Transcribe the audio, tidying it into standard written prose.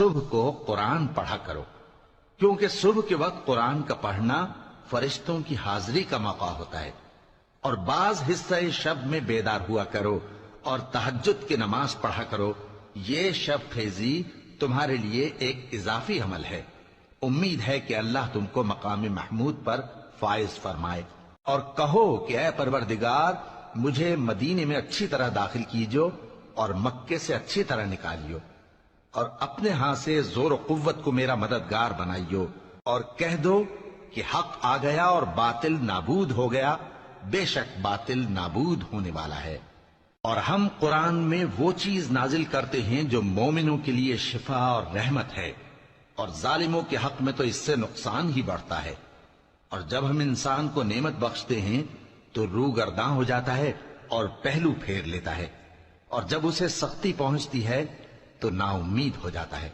صبح کو قرآن پڑھا کرو، کیونکہ صبح کے وقت قرآن کا پڑھنا فرشتوں کی حاضری کا موقع ہوتا ہے، اور بعض حصہ شب میں بیدار ہوا کرو اور تہجد کی نماز پڑھا کرو۔ یہ شب خیزی تمہارے لیے ایک اضافی عمل ہے۔ امید ہے کہ اللہ تم کو مقام محمود پر فائز فرمائے۔ اور کہو کہ اے پروردگار، مجھے مدینے میں اچھی طرح داخل کیجو اور مکے سے اچھی طرح نکالیو، اور اپنے ہاں سے زور و قوت کو میرا مددگار بنائیو، اور کہہ دو کہ حق آ گیا اور باطل نابود ہو گیا، بے شک باطل نابود ہونے والا ہے۔ اور ہم قرآن میں وہ چیز نازل کرتے ہیں جو مومنوں کے لیے شفا اور رحمت ہے، اور ظالموں کے حق میں تو اس سے نقصان ہی بڑھتا ہے۔ اور جب ہم انسان کو نعمت بخشتے ہیں تو روح گرداں ہو جاتا ہے اور پہلو پھیر لیتا ہے، اور جب اسے سختی پہنچتی ہے تو نا امید ہو جاتا ہے۔